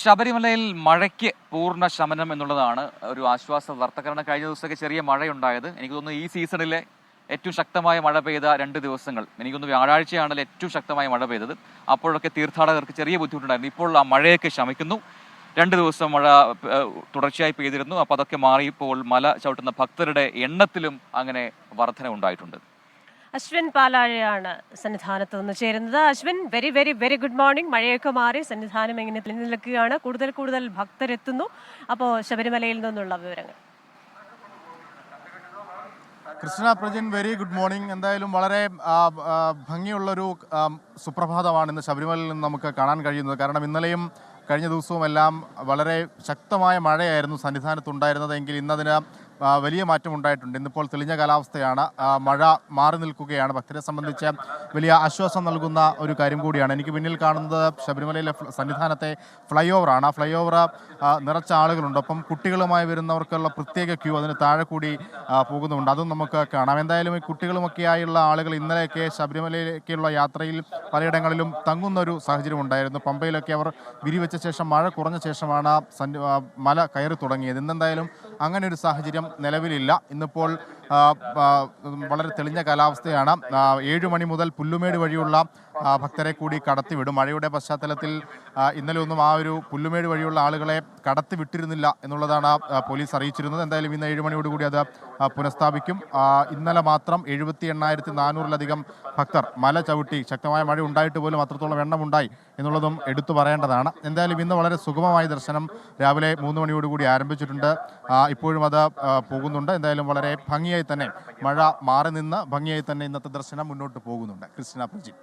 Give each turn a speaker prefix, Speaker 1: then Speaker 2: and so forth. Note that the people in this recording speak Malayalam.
Speaker 1: ശബരിമലയിൽ മഴയ്ക്ക് പൂർണ്ണ ശമനം എന്നുള്ളതാണ് ഒരു ആശ്വാസ വാർത്ത. കാരണം കഴിഞ്ഞ ദിവസമൊക്കെ ചെറിയ മഴയുണ്ടായത്. എനിക്ക് തോന്നുന്നു ഈ സീസണിലെ ഏറ്റവും ശക്തമായ മഴ പെയ്ത 2 ദിവസങ്ങൾ, എനിക്ക് തോന്നുന്നു വ്യാഴാഴ്ചയാണല്ലോ ഏറ്റവും ശക്തമായ മഴ പെയ്തത്. അപ്പോഴൊക്കെ തീർത്ഥാടകർക്ക് ചെറിയ ബുദ്ധിമുട്ടുണ്ടായിരുന്നു. ഇപ്പോൾ ആ മഴയൊക്കെ ശമിക്കുന്നു. 2 ദിവസം മഴ തുടർച്ചയായി പെയ്തിരുന്നു. അപ്പോൾ അതൊക്കെ മാറി ഇപ്പോൾ മല ചവിട്ടുന്ന ഭക്തരുടെ എണ്ണത്തിലും അങ്ങനെ വർധന ഉണ്ടായിട്ടുണ്ട്.
Speaker 2: അശ്വിൻ പാലാഴയാണ് സന്നിധാനത്ത് നിന്ന് ചേരുന്നത്. Ashwin, very very very good morning. മഴയൊക്കെ മാറി സന്നിധാനം എങ്ങനെ നിൽക്കുകയാണ്? കൂടുതൽ ഭക്തരെത്തുന്നു. അപ്പോൾ ശബരിമലയിൽ നിന്നുള്ള വിവരങ്ങൾ.
Speaker 3: Krishna Prajin, very good morning. എന്തായാലും വളരെ ഭംഗിയുള്ളൊരു സുപ്രഭാതമാണ് ഇന്ന് ശബരിമലയിൽ നിന്ന് നമുക്ക് കാണാൻ കഴിയുന്നത്. കാരണം ഇന്നലെയും കഴിഞ്ഞ ദിവസവും എല്ലാം വളരെ ശക്തമായ മഴയായിരുന്നു സന്നിധാനത്തുണ്ടായിരുന്നത്. എങ്കിൽ ഇന്നതിന് വലിയ മാറ്റം ഉണ്ടായിട്ടുണ്ട്. ഇന്നിപ്പോൾ തെളിഞ്ഞ കാലാവസ്ഥയാണ്. മഴ മാറി നിൽക്കുകയാണ്. ഭക്തരെ സംബന്ധിച്ച് വലിയ ആശ്വാസം നൽകുന്ന ഒരു കാര്യം കൂടിയാണ്. എനിക്ക് പിന്നിൽ കാണുന്നത് ശബരിമലയിലെ സന്നിധാനത്തെ ഫ്ലൈ ഓവറാണ്. ആ ഫ്ലൈ ഓവർ നിറച്ച ആളുകളുണ്ട്. ഒപ്പം കുട്ടികളുമായി വരുന്നവർക്കുള്ള പ്രത്യേക ക്യൂ അതിന് താഴെ കൂടി പോകുന്നുണ്ട്. അതും നമുക്ക് കാണാം. എന്തായാലും ഈ കുട്ടികളുമൊക്കെയായുള്ള ആളുകൾ ഇന്നലെയൊക്കെ ശബരിമലയിലേക്കുള്ള യാത്രയിൽ പലയിടങ്ങളിലും തങ്ങുന്ന ഒരു സാഹചര്യം ഉണ്ടായിരുന്നു. പമ്പയിലൊക്കെ അവർ വിരിവെച്ച ശേഷം മഴ കുറഞ്ഞ ശേഷമാണ് മല കയറി തുടങ്ങിയത്. ഇന്നെന്തായാലും അങ്ങനെ ഒരു സാഹചര്യം നിലവിലില്ല. ഇന്നിപ്പോൾ വളരെ തെളിഞ്ഞ കാലാവസ്ഥയാണ്. 7 മണി മുതൽ പുല്ലുമേട് വഴിയുള്ള ഭക്തരെ കൂടി കടത്തിവിടും. മഴയുടെ പശ്ചാത്തലത്തിൽ ഇന്നലെ ഒന്നും ആ ഒരു പുല്ലുമേട് വഴിയുള്ള ആളുകളെ കടത്തിവിട്ടിരുന്നില്ല എന്നുള്ളതാണ് പോലീസ് അറിയിച്ചിരുന്നത്. എന്തായാലും ഇന്ന് 7 മണിയോടുകൂടി അത് പുനഃസ്ഥാപിക്കും. ഇന്നലെ മാത്രം 78,400-ലധികം ഭക്തർ മല ചവിട്ടി. ശക്തമായ മഴ ഉണ്ടായിട്ട് പോലും അത്രത്തോളം എണ്ണമുണ്ടായി എന്നുള്ളതും എടുത്തു പറയേണ്ടതാണ്. എന്തായാലും ഇന്ന് വളരെ സുഗമമായ ദർശനം രാവിലെ 3 മണിയോടുകൂടി ആരംഭിച്ചിട്ടുണ്ട്. ഇപ്പോഴും അത് പോകുന്നുണ്ട്. എന്തായാലും വളരെ ഭംഗിയായി തന്നെ മഴ മാറി നിന്ന് ഭംഗിയായി തന്നെ ഇന്നത്തെ ദർശനം മുന്നോട്ട് പോകുന്നുണ്ട്. കൃഷ്ണ പ്രജി.